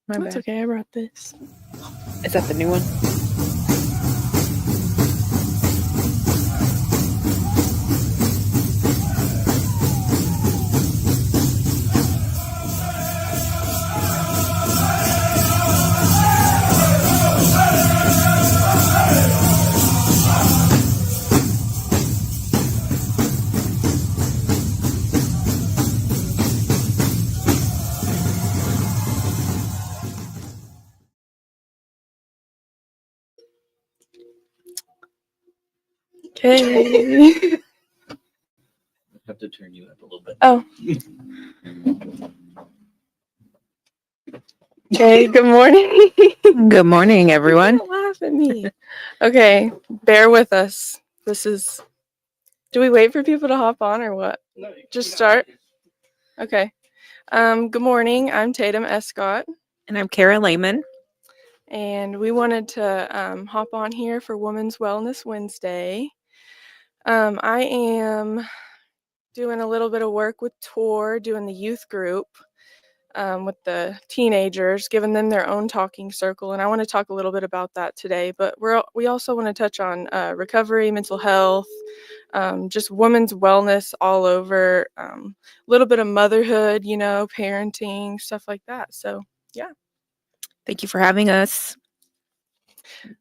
My That's bad. okay. I brought this. Is that the new one? Okay. I have to turn you up a little bit. Oh. Okay. Good morning. Good morning, everyone. You can't laugh at me. Okay. Bear with us. This is. Do we wait for people to hop on or what? No, Just start. Okay. Good morning. I'm Tatum Escott, And I'm Kara Lehman. and we wanted to hop on here for Women's Wellness Wednesday. I am doing a little bit of work with Tor, doing the youth group with the teenagers, giving them their own talking circle, and I want to talk a little bit about that today. But we also want to touch on recovery, mental health, just women's wellness all over, a little bit of motherhood, parenting, stuff like that. So yeah. Thank you for having us.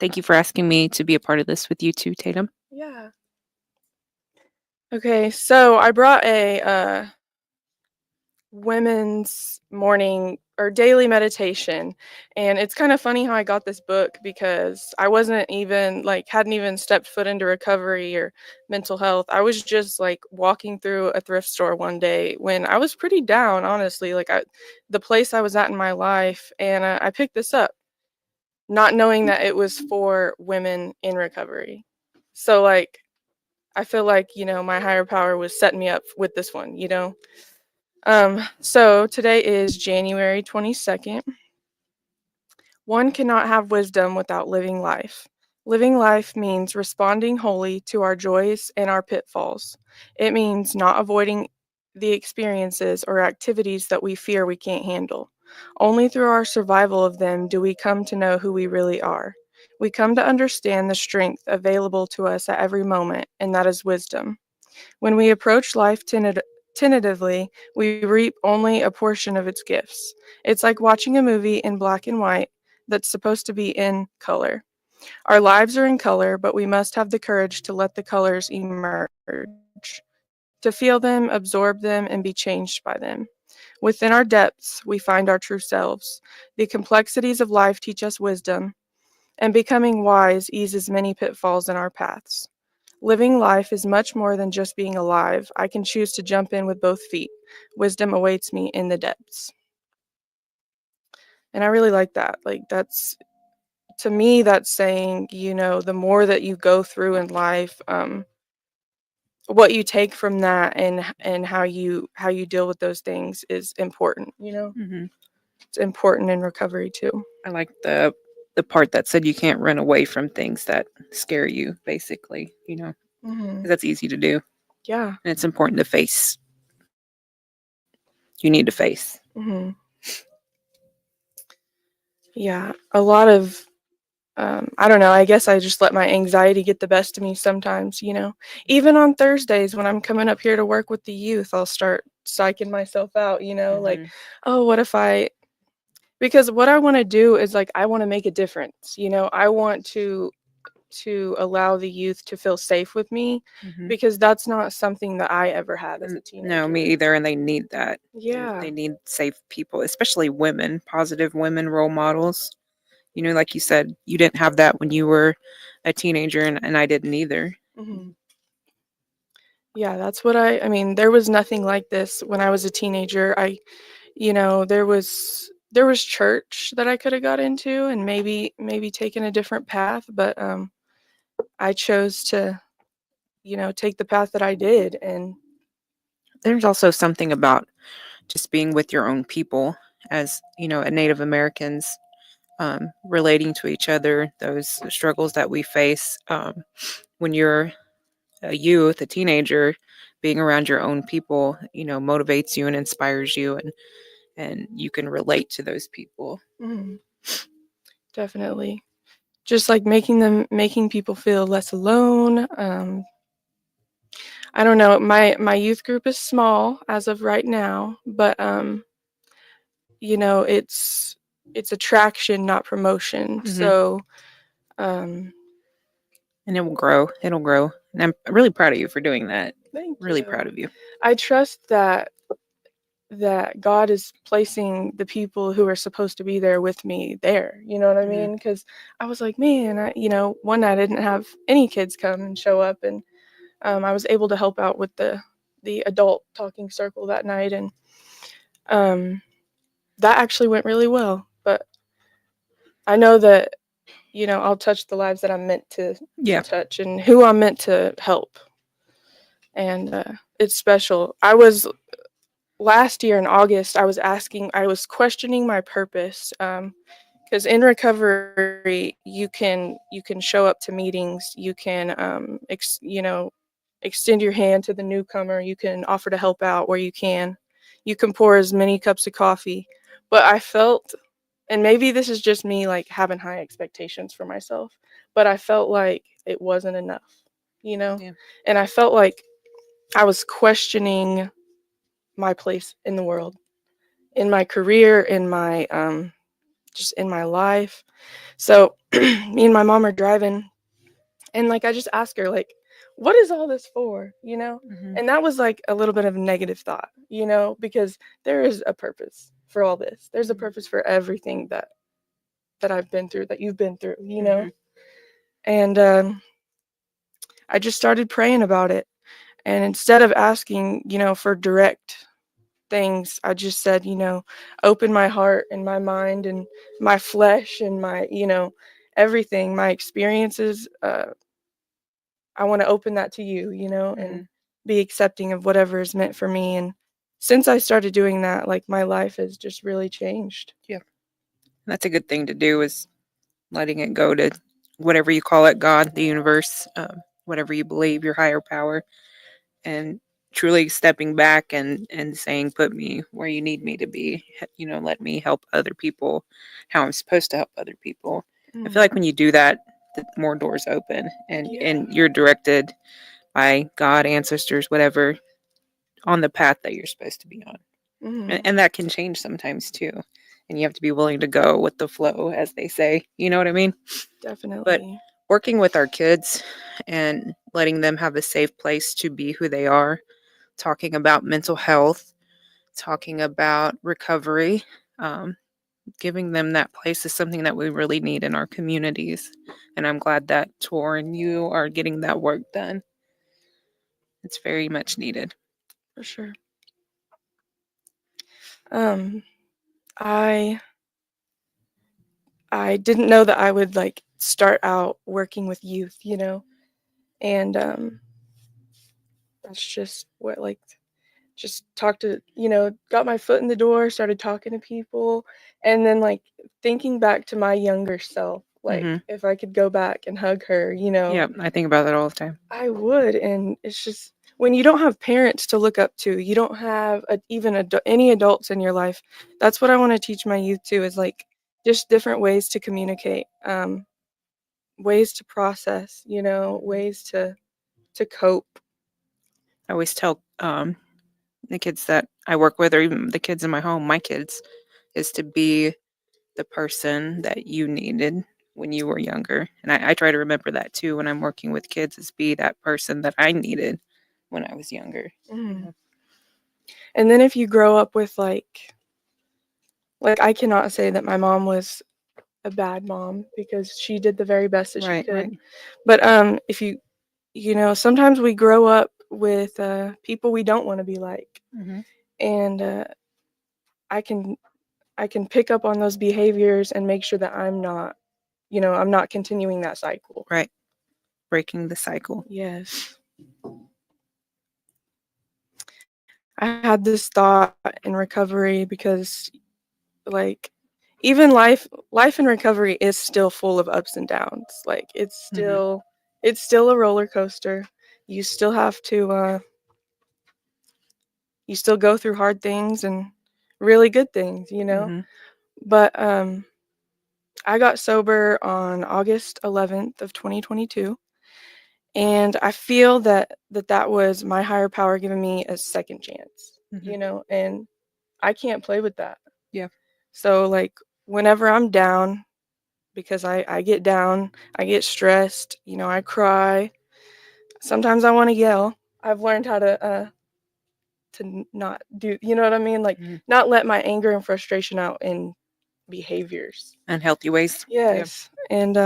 Thank you for asking me to be a part of this with you too, Tatum. Yeah. Okay, so I brought a women's morning or daily meditation, and it's kind of funny how I got this book because I wasn't even hadn't even stepped foot into recovery or mental health. I was just like walking through a thrift store one day when I was pretty down, honestly, the place I was at in my life, and I picked this up not knowing that it was for women in recovery. So I feel like, my higher power was setting me up with this one. So today is January 22nd. One cannot have wisdom without living life. Living life means responding wholly to our joys and our pitfalls. It means not avoiding the experiences or activities that we fear we can't handle. Only through our survival of them do we come to know who we really are. We come to understand the strength available to us at every moment, and that is wisdom. When we approach life tentatively, we reap only a portion of its gifts. It's like watching a movie in black and white that's supposed to be in color. Our lives are in color, but we must have the courage to let the colors emerge, to feel them, absorb them, and be changed by them. Within our depths, we find our true selves. The complexities of life teach us wisdom, and becoming wise eases many pitfalls in our paths. Living life is much more than just being alive. I can choose to jump in with both feet. Wisdom awaits me in the depths. And I really like that. To me, that's saying, the more that you go through in life, what you take from that and how you deal with those things is important. Mm-hmm. It's important in recovery too. I like the part that said you can't run away from things that scare you, basically, 'cause that's easy to do. Yeah. And it's important to face. You need to face. Yeah, a lot of I don't know, I guess I just let my anxiety get the best of me sometimes. Even on Thursdays when I'm coming up here to work with the youth, I'll start psyching myself out, like, oh, what if because what I want to do is I want to make a difference. I want to allow the youth to feel safe with me because that's not something that I ever had as a teenager. No, me either. And they need that. Yeah. They need safe people, especially women, positive women role models. Like you said, you didn't have that when you were a teenager, and I didn't either. Yeah, that's what I mean, there was nothing like this when I was a teenager. There was church that I could have got into and maybe taken a different path, but I chose to, take the path that I did. And There's also something about just being with your own people as, a Native Americans, relating to each other, those struggles that we face when you're a youth, a teenager, being around your own people, motivates you and inspires you. and you can relate to those people. Mhm. Definitely. Just like making people feel less alone. I don't know. My youth group is small as of right now, but it's attraction, not promotion. Hmm. So um, And it will grow. It'll grow. And I'm really proud of you for doing that. thank Really you. proud of you. I trust that God is placing the people who are supposed to be there with me there. You know what I Hmm. mean? Because I was like, man, one night I didn't have any kids come and show up, and I was able to help out with the adult talking circle that night, and um, that actually went really well. But I know that I'll touch the lives that I'm meant to Yeah. touch and who I'm meant to help, and it's special. I was last year in August. I was questioning my purpose. Because in recovery you can show up to meetings, you can extend your hand to the newcomer, you can offer to help out where you can pour as many cups of coffee. But I felt, and maybe this is just me like having high expectations for myself, but I felt like it wasn't enough, you know Yeah. and I felt like I was questioning my place in the world, in my career, in my just in my life. So me and my mom are driving, and like I just ask her like, what is all this for, Hmm. and that was like a little bit of a negative thought, because there is a purpose for all this. There's a purpose for everything that I've been through, that you've been through, Hmm. and I just started praying about it. And instead of asking, for direct things, I just said, open my heart and my mind and my flesh and my, everything, my experiences. I want to open that to you, and Hmm. be accepting of whatever is meant for me. And since I started doing that, like my life has just really changed. Yeah. That's a good thing to do, is letting it go to whatever you call it, God, the universe, whatever you believe, your higher power, and truly stepping back and saying, put me where you need me to be. Let me help other people how I'm supposed to help other people. I feel Mm, like when you do that, the more doors open, yeah. and you're directed by God, ancestors, whatever, on the path that you're supposed to be on. and, Mm, and that can change sometimes too, and you have to be willing to go with the flow, as they say. You know what I mean? But definitely. working with our kids and letting them have a safe place to be who they are, talking about mental health, talking about recovery, um, giving them that place is something that we really need in our communities. And I'm glad that Tor and you are getting that work done. It's very much needed. For sure. Um, I I didn't know that I would like start out working with youth, and that's just what like just talked to, got my foot in the door, started talking to people, and then like thinking back to my younger self, like Hmm. if I could go back and hug her, Yeah, I think about that all the time. I would. And it's just when you don't have parents to look up to, you don't have any adults in your life. That's what I want to teach my youth too, is like just different ways to communicate, ways to process, Mhm. ways to cope. I always tell the kids that I work with, or even the kids in my home, my kids, is to be the person that you needed when you were younger. And I try to remember that too when I'm working with kids, is be that person that I needed when I was younger. You Mhm. know? And then if you grow up with like I cannot say that my mom was a bad mom because she did the very best that she Right, could. right. But if sometimes we grow up with people we don't want to be like, Hmm. and I can I can pick up on those behaviors and make sure that I'm not continuing that cycle. Right. Breaking the cycle. Yes. I had this thought in recovery because like even life in recovery is still full of ups and downs. Like Hmm. it's still a roller coaster. You still have to you still go through hard things and really good things, you know. Mhm. But I got sober on August 11th of 2022, and I feel that was my higher power giving me a second chance, Mhm. you know, and I can't play with that. Yeah. So like whenever I'm down, because I get down, I get stressed, you know, I cry. Sometimes I want to yell. I've learned how to not do, you know what I mean? Like Mhm. not let my anger and frustration out in behaviors. Unhealthy ways. Yeah. Yes. And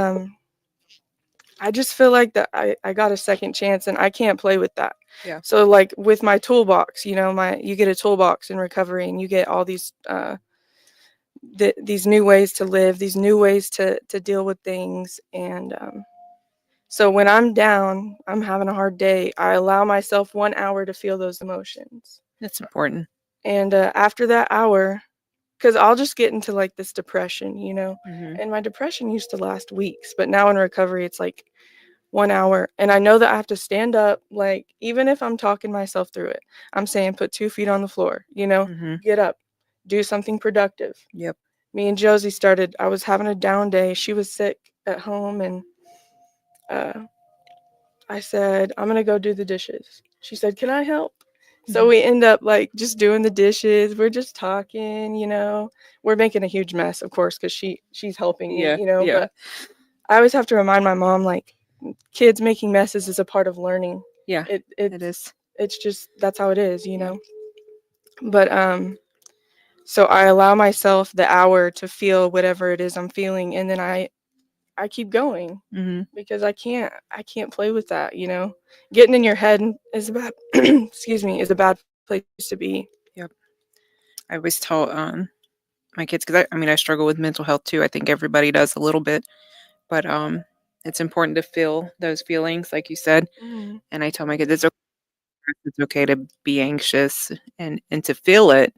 I just feel like that I got a second chance and I can't play with that. Yeah. So like with my toolbox, you know, my you get a toolbox in recovery and you get all these these new ways to live, these new ways to deal with things. And so when I'm down, I'm having a hard day, I allow myself 1 hour to feel those emotions. That's important. And after that hour, because I'll just get into like this depression, you know, Mhm. and my depression used to last weeks, but now in recovery, it's like 1 hour. And I know that I have to stand up, like, even if I'm talking myself through it, I'm saying put 2 feet on the floor, you know, Mhm. get up, do something productive. Yep. Me and Josie started, I was having a down day. She was sick at home, and uh, I said, I'm going to go do the dishes. She said, can I help? So Mhm. we end up like just doing the dishes. We're just talking, you know. We're making a huge mess, of course, because she's helping me, Yeah. you know. Yeah. But I always have to remind my mom, like, kids making messes is a part of learning. Yeah. It It is. it's just that's how it is, you Yeah. know. But so I allow myself the hour to feel whatever it is I'm feeling, and then I keep going Mhm. because I can't play with that, you know. Getting in your head is a bad excuse me, is a bad place to be. Yep. I always tell my kids because I mean I struggle with mental health too. I think everybody does a little bit, but it's important to feel those feelings, like you said. Mm, And I tell my kids it's okay to be anxious and to feel it.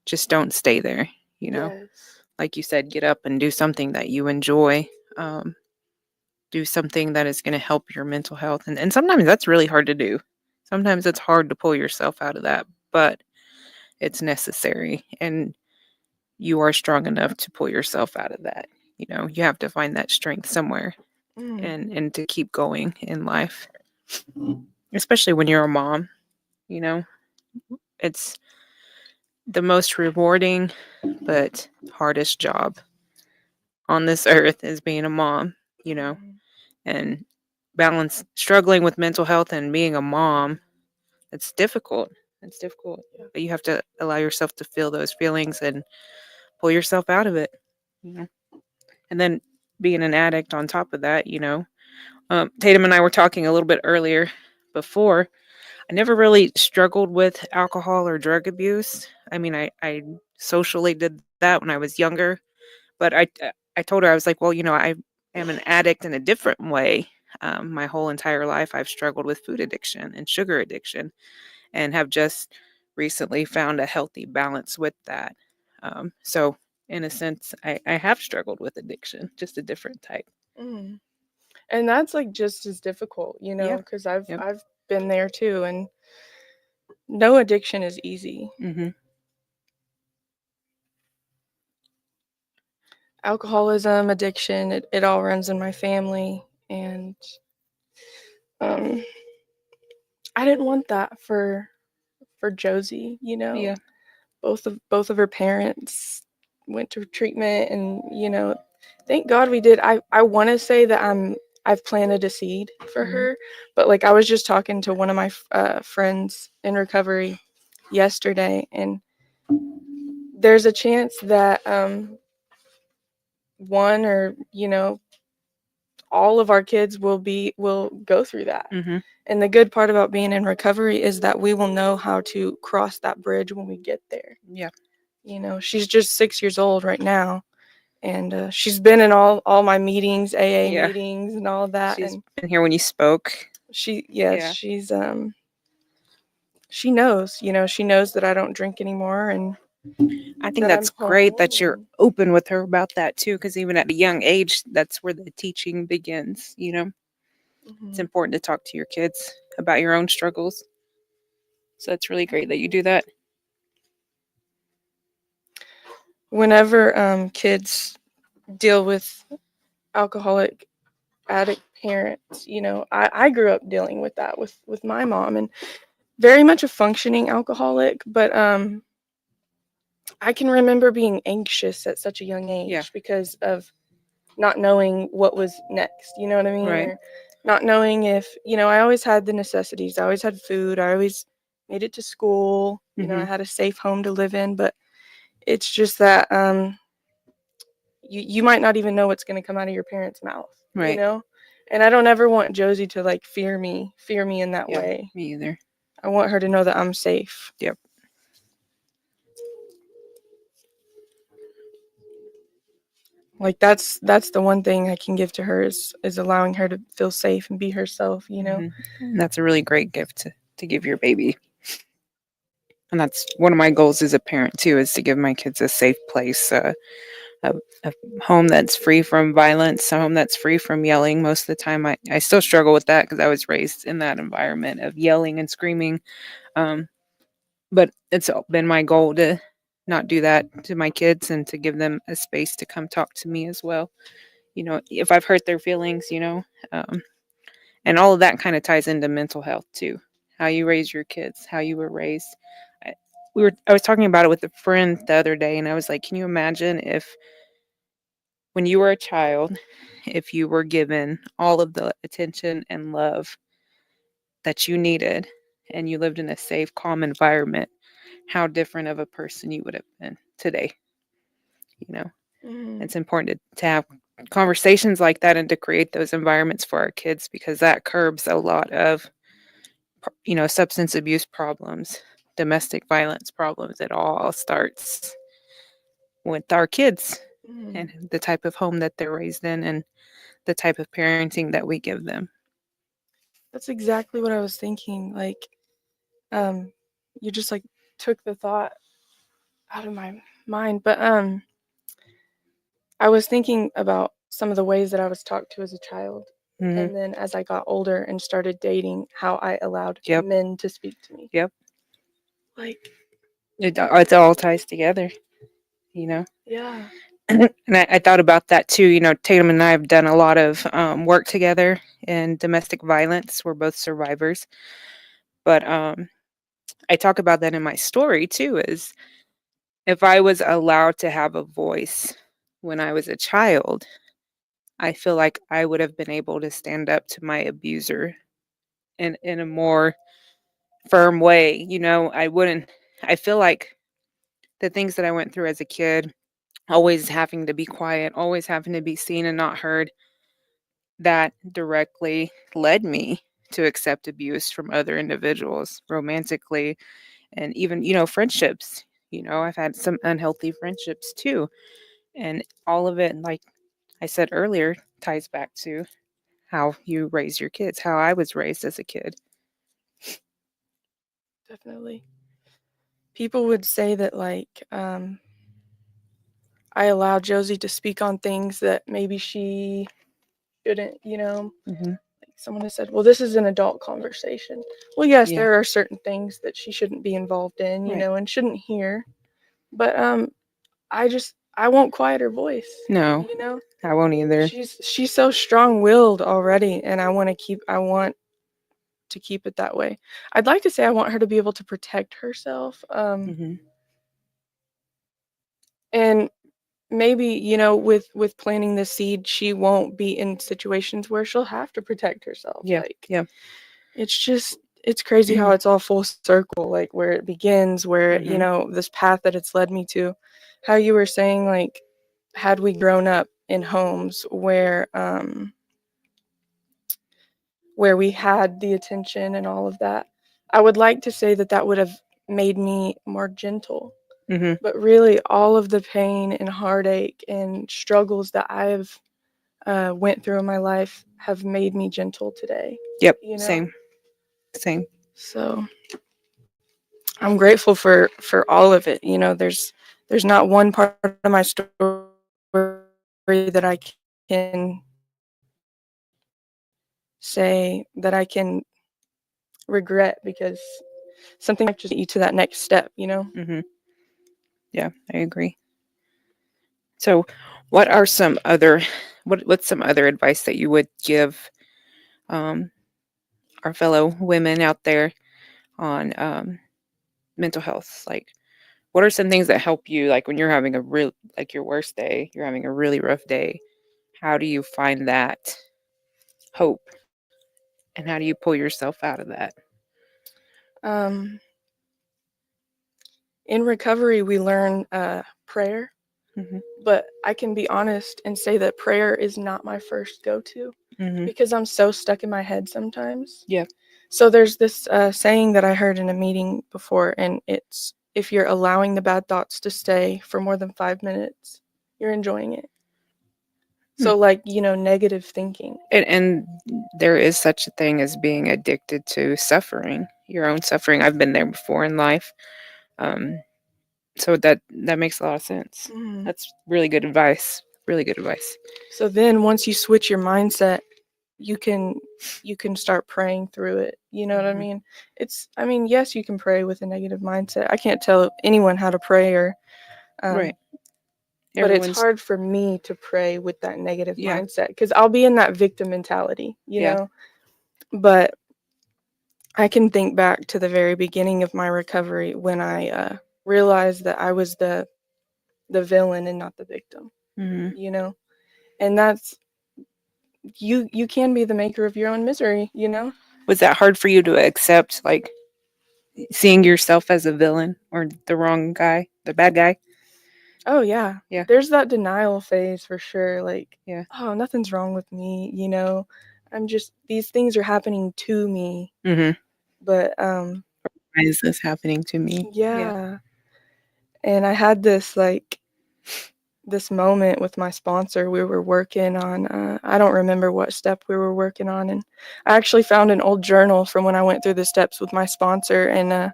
Just don't stay there. You know, yes. like you said, get up and do something that you enjoy. Um, do something that is going to help your mental health, and sometimes that's really hard to do. Sometimes it's hard to pull yourself out of that, but it's necessary, and you are strong enough to pull yourself out of that. You know, you have to find that strength somewhere Mm, and to keep going in life, especially when you're a mom. You know, it's the most rewarding but hardest job on this earth is being a mom, you know, mhm, and balance struggling with mental health and being a mom. It's difficult. It's difficult. yeah. But you have to allow yourself to feel those feelings and pull yourself out of it. You know? And then being an addict on top of that, you know. Tatum and I were talking a little bit earlier before. I never really struggled with alcohol or drug abuse. I mean, I socially did that when I was younger, but I told her I was like, well, you know, I am an addict in a different way. My whole entire life, I've struggled with food addiction and sugar addiction, and have just recently found a healthy balance with that. So, in a sense, I have struggled with addiction, just a different type. Mm. And that's like just as difficult, you know, Yeah. because I've Yep. I've been there too, and no addiction is easy. Hmm. Alcoholism, addiction, it all runs in my family, and um, I didn't want that for Josie, you know. Yeah. Both of her parents went to treatment, and you know, thank God we did. I want to say that I've planted a seed for Hmm. her, but like I was just talking to one of my friends in recovery yesterday, and there's a chance that one, or you know, all of our kids will go through that. Hmm. And the good part about being in recovery is that we will know how to cross that bridge when we get there. Yeah. You know, she's just 6 years old right now, and she's been in all my meetings, AA Yeah. meetings, and all that. She's And been here when you spoke. yes, Yeah. she knows, you know, she knows that I don't drink anymore and I think that I'm that's great home. that you're open with her about that too, because even at a young age, that's where the teaching begins. You know, it's Mhm. important to talk to your kids about your own struggles. So that's really great that you do that. whenever kids deal with alcoholic addict parents, I grew up dealing with that with my mom, and very much a functioning alcoholic, but I can remember being anxious at such a young Yeah. age because of not knowing what was next, you know what I mean? Right. Or not knowing if, I always had the necessities. I always had food. I always made it to school. I Mhm. had a safe home to live in, but it's just that you might not even know what's going to come out of your parents' mouth, Right. And I don't ever want Josie to like fear me in that Yeah. way. Me either. I want her to know that I'm safe. Yep. Like that's the one thing I can give to her is allowing her to feel safe and be herself. Mhm. And that's a really great gift to give your baby. And that's one of my goals as a parent too, is to give my kids a safe place, a home that's free from violence, a home that's free from yelling. Most of the time, I still struggle with that because I was raised in that environment of yelling and screaming. Um, but it's been my goal to not do that to my kids and to give them a space to come talk to me as well. If I've hurt their feelings, and all of that kind of ties into mental health too. How you raise your kids, how you were raised. I, I was talking about it with a friend the other day, and I was like, can you imagine if when you were a child, if you were given all of the attention and love that you needed and you lived in a safe, calm environment, how different of a person you would have been today. You know, Mm-hmm. it's important to have conversations like that and to create those environments for our kids because that curbs a lot of, substance abuse problems, domestic violence problems. It all starts with our kids Mm-hmm. and the type of home that they're raised in and the type of parenting that we give them. That's exactly what I was thinking. Like, you just like took the thought out of my mind. But I was thinking about some of the ways that I was talked to as a child. Hmm. And then as I got older and started dating, how I allowed Yep. men to speak to me. Yep. Like, It all ties together, you know. yeah. And I thought about that too. Tatum and I have done a lot of work together in domestic violence. We're both survivors, but I talk about that in my story too. Is if I was allowed to have a voice when I was a child, I feel like I would have been able to stand up to my abuser in a more firm way. I wouldn't. I feel like the things that I went through as a kid, always having to be quiet, always having to be seen and not heard, that directly led me to accept abuse from other individuals romantically and even, friendships. I've had some unhealthy friendships too. And all of it, like I said earlier, ties back to how you raise your kids, how I was raised as a kid. Definitely. People would say that like I allowed Josie to speak on things that maybe she shouldn't. Hmm. Like someone has said, well, this is an adult conversation. Well, yes, Yeah. there are certain things that she shouldn't be involved in, Right. and shouldn't hear. But I won't quiet her voice. No, I won't either. She's so strong-willed already, and I want to keep it that way. I'd like to say I want her to be able to protect herself. Hmm. And maybe with planting the seed, she won't be in situations where she'll have to protect herself. Yeah. Like Yeah. it's crazy how it's all full circle, like where it begins, where Hmm. this path that it's led me to. How you were saying, like, had we grown up in homes where we had the attention and all of that, I would like to say that that would have made me more gentle. Hmm. But really, all of the pain and heartache and struggles that I've went through in my life have made me gentle today. Yep. You know, Same. Same. so I'm grateful for all of it. There's not one part of my story that I can say that I can regret because something like just get you to that next step. Hmm. Yeah, I agree. So, what are some other what's some other advice that you would give um, our fellow women out there on mental health? Like, what are some things that help you, like when you're having a real, like your worst day, you're having a really rough day? How do you find that hope, and how do you pull yourself out of that? Um, in recovery, we learn prayer, Hmm. but I can be honest and say that prayer is not my first go to Hmm. because I'm so stuck in my head sometimes. Yeah. So there's this saying that I heard in a meeting before, and it's if you're allowing the bad thoughts to stay for more than 5 minutes, you're enjoying it. Hmm. So, like, negative thinking. And there is such a thing as being addicted to suffering, your own suffering. I've been there before in life. Um, so that makes a lot of sense. Mhm. That's really good advice. Really good advice. So then once you switch your mindset, you can start praying through it. You know what I Hmm. mean? Yes, you can pray with a negative mindset. I can't tell anyone how to pray or Right. but it's Everyone's. hard for me to pray with that negative Yeah. mindset because I'll be in that victim mentality, Yeah. But I can think back to the very beginning of my recovery when I realized that I was the villain and not the victim, Hmm. you know? And that's you can be the maker of your own misery. Was that hard for you to accept, like seeing yourself as a villain or the wrong guy, the bad guy? Oh yeah. Yeah. There's that denial phase for sure. Like, Yeah. oh, nothing's wrong with me. I'm just these things are happening to me. Hmm. But Why is this happening to me? Yeah. yeah. And I had this moment with my sponsor. We were working on I don't remember what step we were working on, and I actually found an old journal from when I went through the steps with my sponsor, and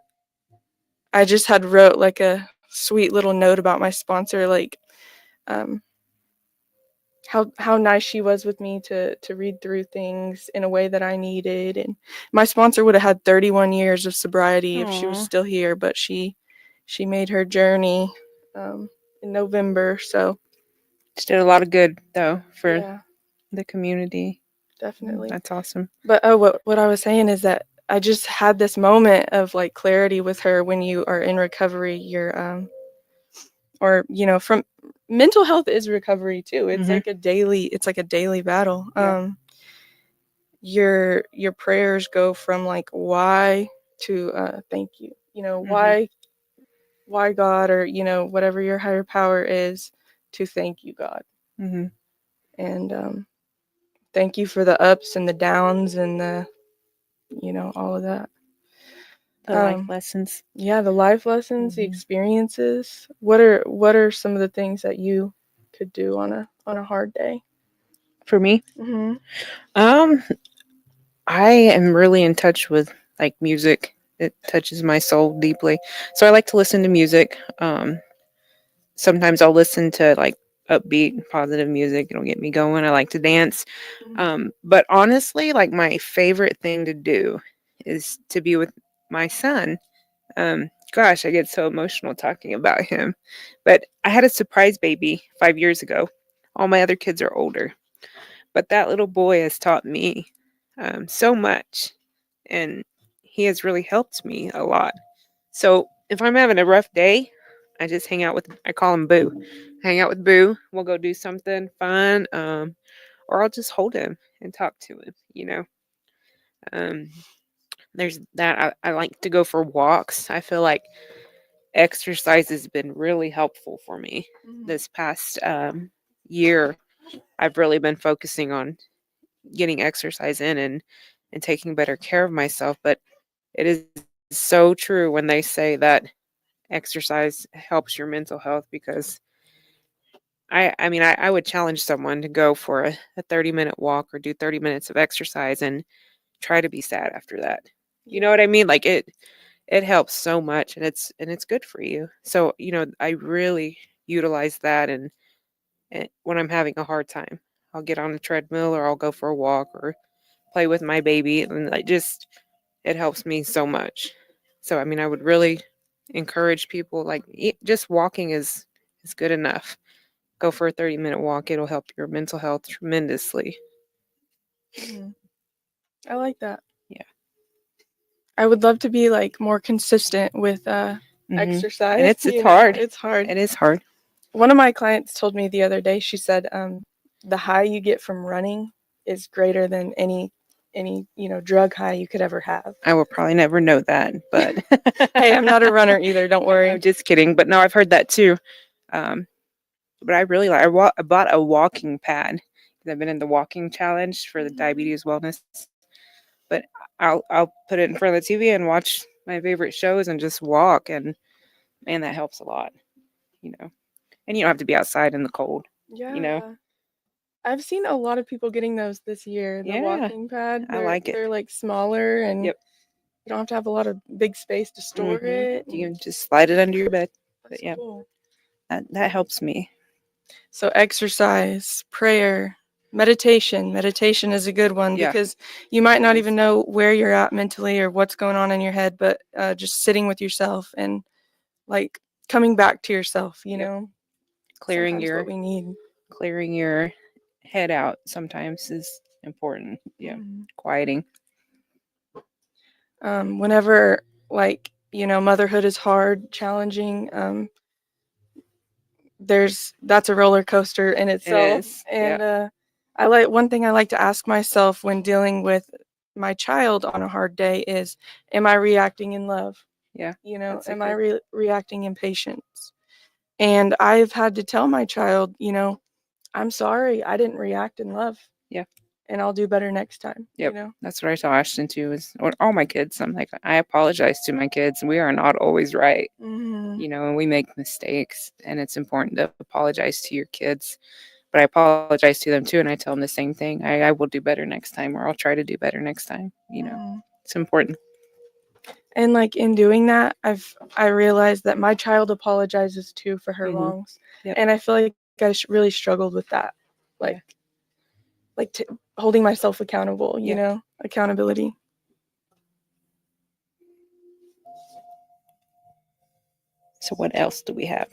I just had wrote like a sweet little note about my sponsor, like um how nice she was with me to read through things in a way that I needed. And my sponsor would have had 31 years of sobriety if she was Aw. still here, but she made her journey um, in November. So Just did a lot of good though for yeah, the community. definitely. That's awesome. But oh, what I was saying is that I just had this moment of like clarity with her. When you are in recovery, you're or from mental health is recovery too. It's Hmm. like a daily battle. Yeah. Your prayers go from like why to thank you. Hmm. Why God, or whatever your higher power is, to thank you God. Hmm. And thank you for the ups and the downs and the all of that. The life um lessons. yeah, the life lessons, the Hmm. experiences. What are some of the things that you could do on a hard day? For me, Mhm. um, I am really in touch with like music. It touches my soul deeply. So I like to listen to music. Sometimes I'll listen to like upbeat, positive music. It'll get me going. I like to dance. Mhm. But honestly, like my favorite thing to do is to be with my son. Gosh, I get so emotional talking about him. But I had a surprise baby 5 years ago. All my other kids are older. But that little boy has taught me so much. And he has really helped me a lot. So if I'm having a rough day, I just hang out with, I call him Boo. Hang out with Boo. We'll go do something fun. Or I'll just hold him and talk to him. Um, there's that. I like to go for walks. I feel like exercise has been really helpful for me Mhm. this past year. I've really been focusing on getting exercise in and taking better care of myself. But it is so true when they say that exercise helps your mental health because I would challenge someone to go for a 30-minute walk or do 30 minutes of exercise and try to be sad after that. You know Yeah. what I mean? Like it helps so much and it's good for you. So, I really utilize that and when I'm having a hard time. I'll get on a treadmill or I'll go for a walk or play with my baby and it helps me so much. So I would really encourage people like just walking is good enough. go for a 30-minute walk. It'll help your mental health tremendously. I like that. Yeah. I would love to be like more consistent with exercise. And it's you know, hard. It's hard. It is hard. One of my clients told me the other day, she said, the high you get from running is greater than any drug high you could ever have. I will probably never know that, but Hey, I'm not a runner either. Don't worry. I'm just kidding. But no, I've heard that too. But I really like. I bought a walking pad because I've been in the walking challenge for the diabetes wellness. But I'll put it in front of the TV and watch my favorite shows and just walk, and man, that helps a lot. You know, and you don't have to be outside in the cold. Yeah. You know. I've seen a lot of people getting those this year. The Yeah, walking pad. I like it. They're like smaller and Yep. you don't have to have a lot of big space to store it. You can just slide it under your bed. But That's yeah, cool. that helps me. So exercise, prayer, meditation. Meditation is a good one Yeah. because you might not It even is. know where you're at mentally or what's going on in your head, but just sitting with yourself and like coming back to yourself, you Yep. know. Clearing Sometimes your what we need. clearing your head out sometimes is important. Yeah, quieting. Whenever like motherhood is hard, challenging, that's a roller coaster in It itself. is. And Yeah. I like one thing I like to ask myself when dealing with my child on a hard day is, am I reacting in love? Yeah. That's a Am I good. reacting in patience? And I've had to tell my child, I'm sorry, I didn't react in love. Yeah. And I'll do better next time. Yep. That's what I tell Ashton too. Is or all my kids. I'm like, I apologize to my kids. We are not always right. And we make mistakes, and it's important to apologize to your kids. But I apologize to them too, and I tell them the same thing. I will do better next time, or I'll try to do better next time. It's important. And like in doing that, I realized that my child apologizes too for her wrongs. Yep. And I feel like I really struggled with that. Like Yeah. like holding myself accountable, Yeah. accountability. So what else do we have?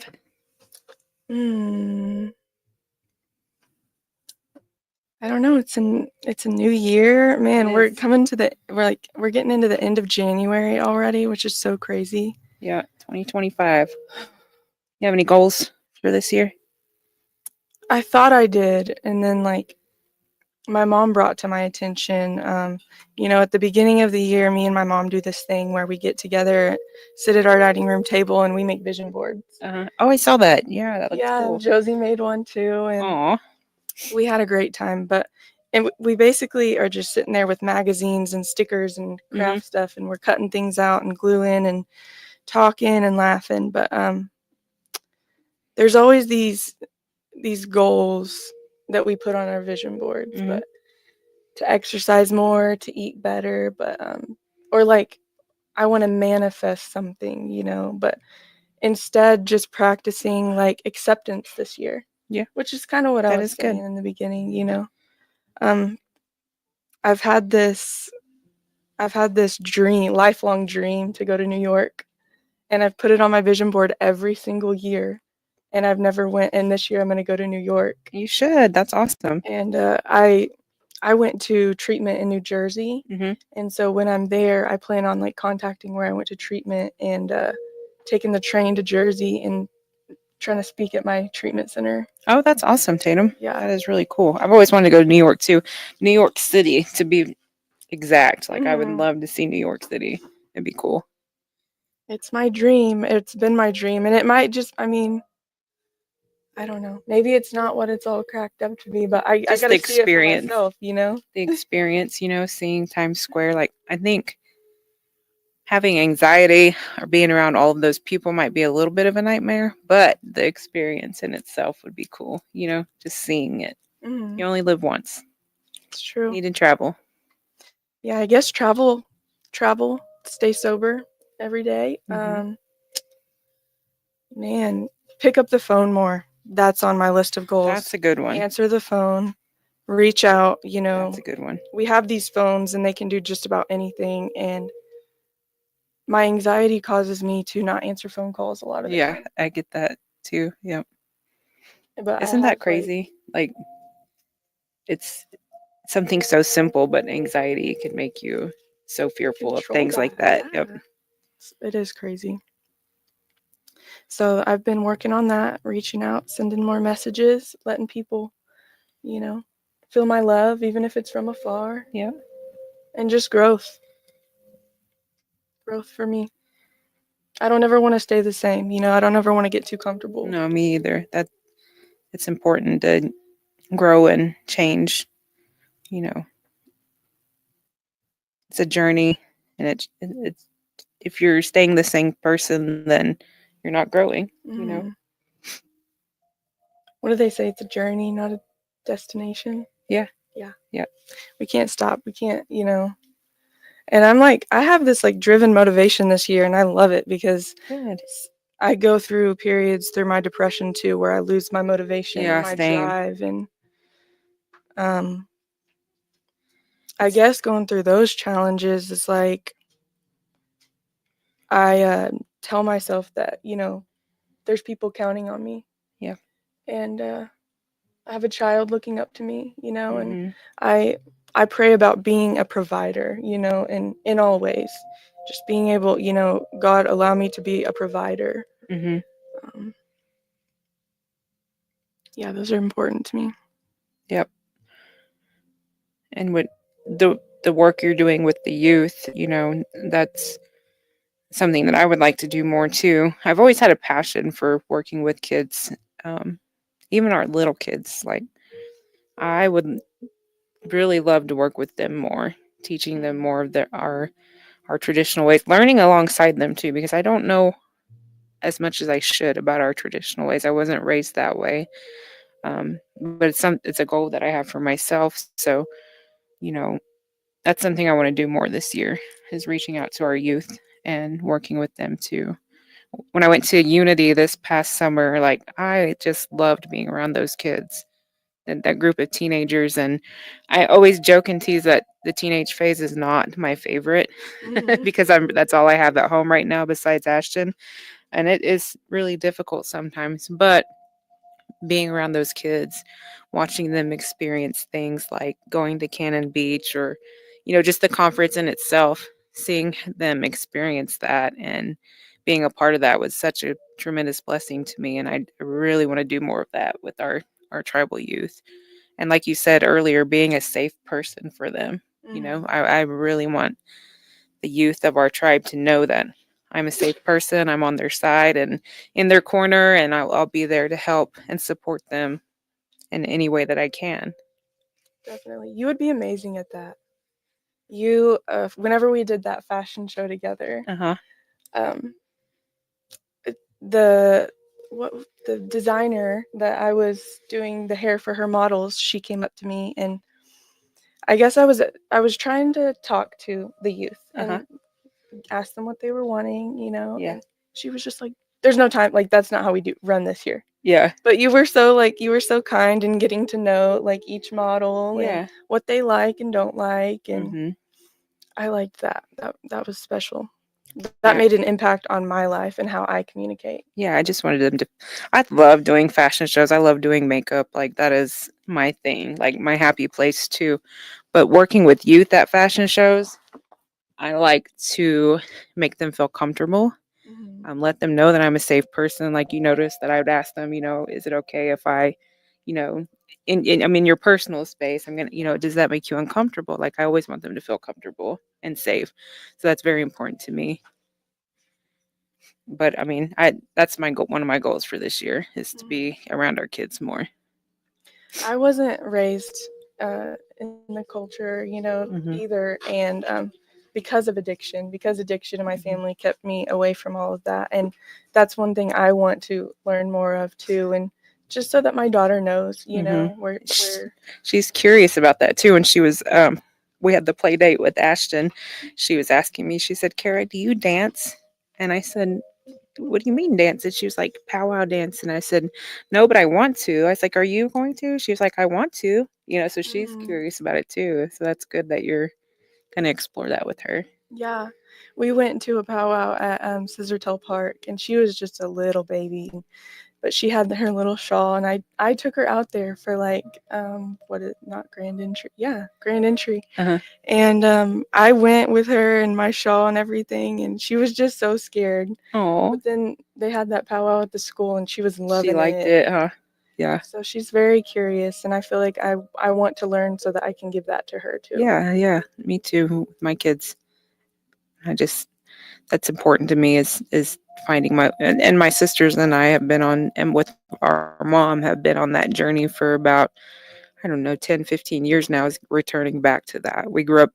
I don't know. It's a new year, man. We're getting into the end of January already, which is so crazy. Yeah, 2025. You have any goals for this year? I thought I did, and then like my mom brought to my attention, at the beginning of the year, me and my mom do this thing where we get together, sit at our dining room table, and we make vision boards. Oh, I saw that. Yeah, that looks cool. And Josie made one too, and Aw. we had a great time. And we basically are just sitting there with magazines and stickers and craft stuff, and we're cutting things out and gluing and talking and laughing. But there's always these goals that we put on our vision boards, but to exercise more, to eat better, but or like I want to manifest something, but instead just practicing like acceptance this year. Yeah. Which is kind of what I That was is good. saying in the beginning. I've had this lifelong dream to go to New York, and I've put it on my vision board every single year, and I've never went, and this year I'm going to go to New York. You should. That's awesome. And I went to treatment in New Jersey, and so when I'm there, I plan on like contacting where I went to treatment and taking the train to Jersey and trying to speak at my treatment center. Oh, that's awesome, Tatum. Yeah. That is really cool. I've always wanted to go to New York too. New York City, to be exact. Like I would love to see New York City. It'd be cool. It's my dream. It's been my dream, and it might just, I don't know. Maybe it's not what it's all cracked up to be, but I Just got the to see it for experience. myself, The experience, seeing Times Square. Like I think having anxiety or being around all of those people might be a little bit of a nightmare, but the experience in itself would be cool. Just seeing it. You only live once. It's true. You need to travel. Yeah, I guess travel, stay sober every day. Man, pick up the phone more. That's on my list of goals. That's a good one. Answer the phone, reach out, That's a good one. We have these phones and they can do just about anything, and my anxiety causes me to not answer phone calls a lot of the time. Yeah, I get that too. Yep. But I Isn't that have like crazy? Like, it's something so simple, but anxiety can make you so fearful of control things that. like that. Yep. Yeah. It is crazy. So I've been working on that, reaching out, sending more messages, letting people, you know, feel my love, even if it's from afar, Yep. and just growth. Growth for me. I don't ever want to stay the same. I don't ever want to get too comfortable. No, me either. That it's important to grow and change. You know, it's a journey, and it's if you're staying the same person, then you're not growing. Mm. What do they say? It's a journey, not a destination. Yeah. Yeah. Yeah. We can't stop. We can't. And I'm like, I have this like driven motivation this year, and I love it because Good. I go through periods through my depression too, where I lose my motivation and Yeah. my Same. drive, and um, I guess going through those challenges is like I tell myself that there's people counting on me, Yeah. and I have a child looking up to me, and Mm-hmm. I I pray about being a provider, in all ways. Just being able, God allow me to be a provider. Mm-hmm. Um, yeah, those are important to me. Yep. And what the work you're doing with the youth, that's something that I would like to do more too. I've always had a passion for working with kids, um, even our little kids. Like, I would really love to work with them more, teaching them more of our traditional ways, learning alongside them too, because I don't know as much as I should about our traditional ways. I wasn't raised that way, but it's a goal that I have for myself. So, you know, that's something I want to do more this year, is reaching out to our youth and working with them too. When I went to Unity this past summer, like, I just loved being around those kids and that group of teenagers. And I always joke and tease that the teenage phase is not my favorite Mhm. because that's all I have at home right now besides Ashton. And it is really difficult sometimes. But being around those kids, watching them experience things like going to Cannon Beach, or, just the conference in itself, seeing them experience that and being a part of that was such a tremendous blessing to me. And I really want to do more of that with our tribal youth. And like you said earlier, being a safe person for them. Mhm. I really want the youth of our tribe to know that I'm a safe person. I'm on their side and in their corner, and I'll be there to help and support them in any way that I can. Definitely. You would be amazing at that. Whenever we did that fashion show together, Uh huh. um, the what the designer that I was doing the hair for her models, she came up to me, and I guess I was trying to talk to the youth Uh huh. and ask them what they were wanting, Yeah. and she was just like, "There's no time. Like that's not how we do run this here." Yeah. But you were so kind in getting to know like each model and Yeah. what they like and don't like, and Mhm. I liked that. That was special. That Yeah. made an impact on my life and how I communicate. Yeah. I just wanted them to. I love doing fashion shows. I love doing makeup. Like, that is my thing. Like, my happy place too. But working with youth at fashion shows, I like to make them feel comfortable. Mhm. Let them know that I'm a safe person. Like, you notice that I would ask them, is it okay if I, you know, I'm in your personal space. I'm gonna, does that make you uncomfortable? Like, I always want them to feel comfortable and safe. So that's very important to me. But I mean, I that's my goal. One of my goals for this year is to Mhm. be around our kids more. I wasn't raised in the culture, Hmm. either, and because addiction in my Hmm. family kept me away from all of that, and that's one thing I want to learn more of too, and just so that my daughter knows, Hmm. where. She's curious about that too. And she was, we had the play date with Ashton. She was asking me. She said, "Kara, do you dance?" And I said, "What do you mean dance?" And she was like, "Powwow dance." And I said, "No, but I want to." I was like, "Are you going to?" She was like, "I want to." So she's Mhm. curious about it too. So that's good that you're gonna explore that with her. Yeah, we went to a powwow at Scissortail Park, and she was just a little baby. but she had her little shawl, and I took her out there for like what is not grand entry, yeah, grand entry, Uh-huh. and I went with her and my shawl and everything, and she was just so scared. Oh, But then they had that powwow at the school, and she was she loving liked it. it, huh? Yeah. So she's very curious, and I feel like I want to learn so that I can give that to her too. Yeah, yeah. Me too. My kids. I just that's important to me is finding my and my sisters and I have been on and with our mom have been on that journey for about I don't know 10, 15 years now is returning back to that. We grew up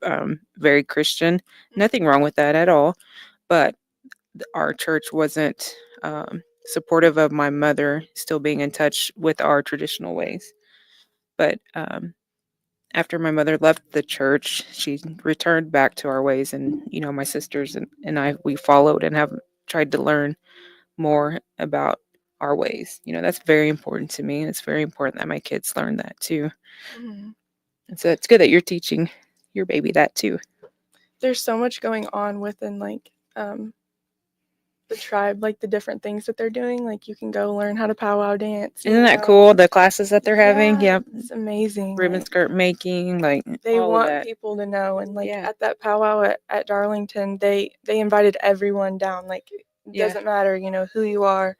very Christian. Nothing wrong with that at all, but our church wasn't supportive of my mother still being in touch with our traditional ways. But after my mother left the church, she returned back to our ways, and my sisters and I we followed and have tried to learn more about our ways. That's very important to me, and it's very important that my kids learn that too. Hmm. And so it's good that you're teaching your baby that too. There's so much going on within like the tribe, like the different things that they're doing. Like you can go learn how to powwow dance. Isn't that cool? The classes that they're having, Yeah, yep, it's amazing. ribbon Like, skirt making, like they all of want that. people to know, and like Yeah, at that powwow at Darlington, they invited everyone down. Like it yeah. doesn't matter, who you are.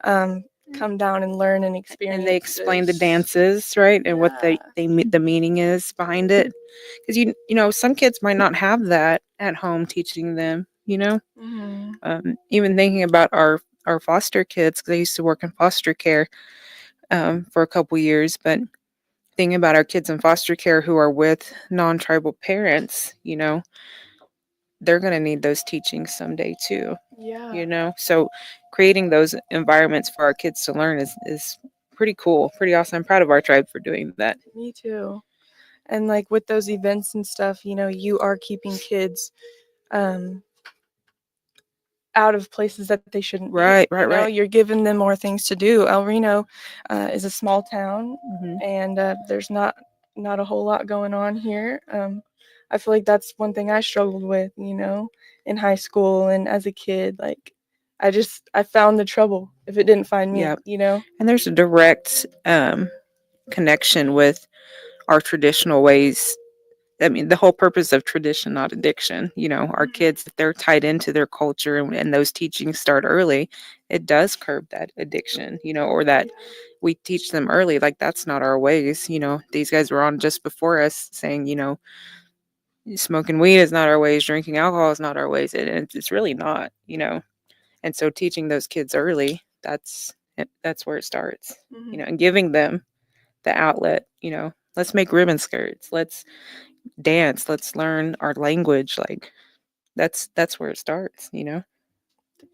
Um, come down and learn and And they experience explain the this. dances, right, and what Yeah. the meaning is behind it. Because some kids might not have that at home teaching them. Hmm. Even thinking about our foster kids, because I used to work in foster care for a couple years, but thinking about our kids in foster care who are with non-tribal parents, they're going to need those teachings someday too. Yeah. So creating those environments for our kids to learn is pretty cool, pretty awesome. I'm proud of our tribe for doing that. Me too. And like with those events and stuff, you are keeping kids um out of places that they shouldn't be. Right, right, right. You're giving them more things to do. El Reno is a small town, Hmm. and there's not a whole lot going on here. I feel like that's one thing I struggled with, in high school and as a kid. Like, I found the trouble if it didn't find me. Yeah. And there's a direct connection with our traditional ways. I mean, the whole purpose of tradition, not addiction. Our kids, if they're tied into their culture and those teachings start early, it does curb that addiction, or that we teach them early, like that's not our ways. These guys were on just before us saying, smoking weed is not our ways, drinking alcohol is not our ways. It's really not. And so teaching those kids early, that's where it starts, Mhm. and giving them the outlet, let's make ribbon skirts, let's dance, let's learn our language, like that's where it starts.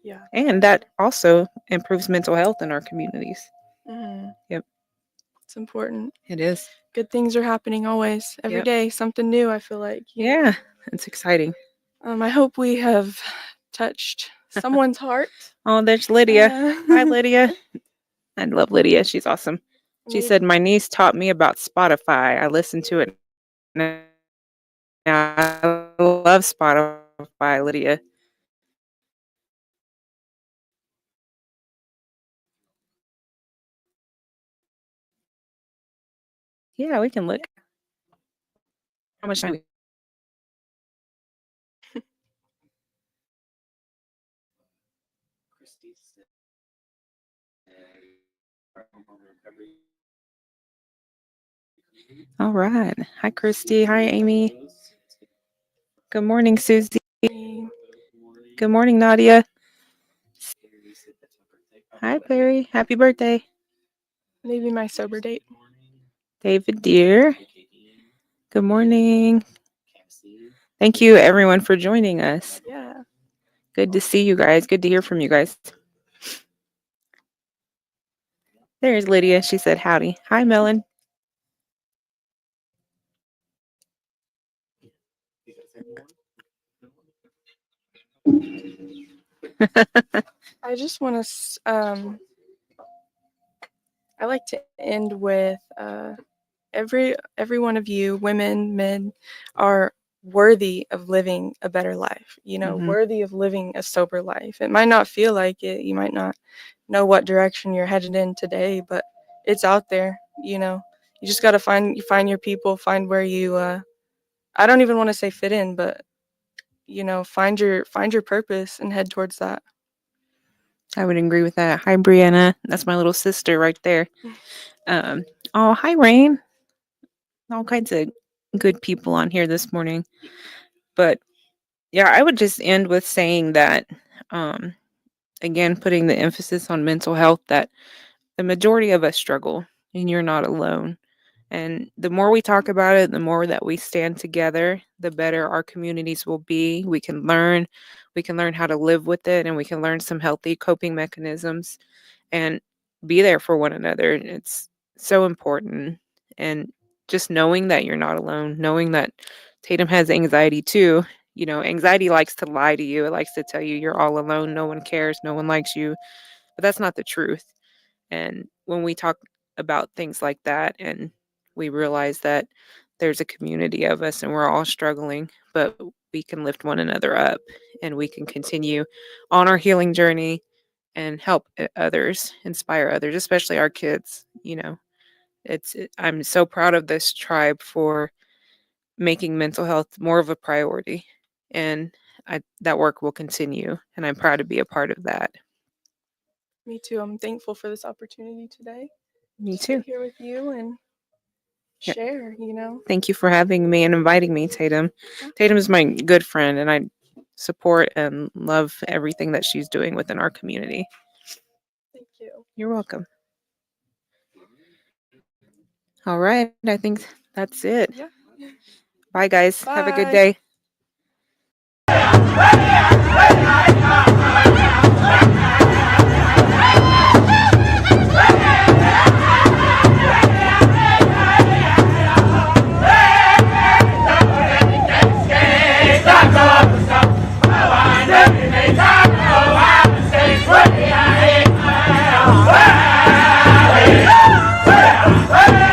Yeah. And that also improves mental health in our communities. Mhm. Yep, It's important. it is. Good things are happening always, every Yep. day, something new. I feel like. Yeah, it's exciting. I hope we have touched someone's heart. Oh, there's Lydia. Hi, Uh, Lydia. I love Lydia. She's awesome. She maybe said, my niece taught me about Spotify. I listen to it now. I love Spotify, Lydia. Yeah, we can look. How much time? All right. Hi, Christy. Hi, Amy. Good morning, Susie. Good morning, Nadia. Hi, Perry. Happy birthday. maybe my sober date. David Deer. Good morning. Thank you, everyone, for joining us. Yeah. Good to see you guys. Good to hear from you guys. There's Lydia. She said howdy. Hi, Melon. I just want to. I like to end with every one of you, women, men, are worthy of living a better life, worthy of living a sober life. It might not feel like it. You might not know what direction you're headed in today, but it's out there. You just got to find your people, find where you I don't even want to say fit in, but find your purpose and head towards that. I would agree with that. Hi, Brianna. That's my little sister right there. Oh, hi, Rain. All kinds of good people on here this morning. But yeah, I would just end with saying that, again, putting the emphasis on mental health, that the majority of us struggle and you're not alone. And the more we talk about it, the more that we stand together, the better our communities will be. We can learn how to live with it, and we can learn some healthy coping mechanisms and be there for one another. It's so important. And just knowing that you're not alone, knowing that Tatum has anxiety too. Anxiety likes to lie to you. It likes to tell you you're all alone, no one cares, no one likes you. But that's not the truth. And when we talk about things like that and we realize that there's a community of us and we're all struggling, but we can lift one another up and we can continue on our healing journey and help others, inspire others, especially our kids. I'm so proud of this tribe for making mental health more of a priority, and that work will continue, and I'm proud to be a part of that. Me too. I'm thankful for this opportunity today. Me too. Sit here with you and share, Thank you for having me and inviting me, Tatum. Tatum is my good friend, and I support and love everything that she's doing within our community. Thank you. You're welcome. All right. I think that's it. Yeah. Bye, guys. Bye. Have a good day. Hey!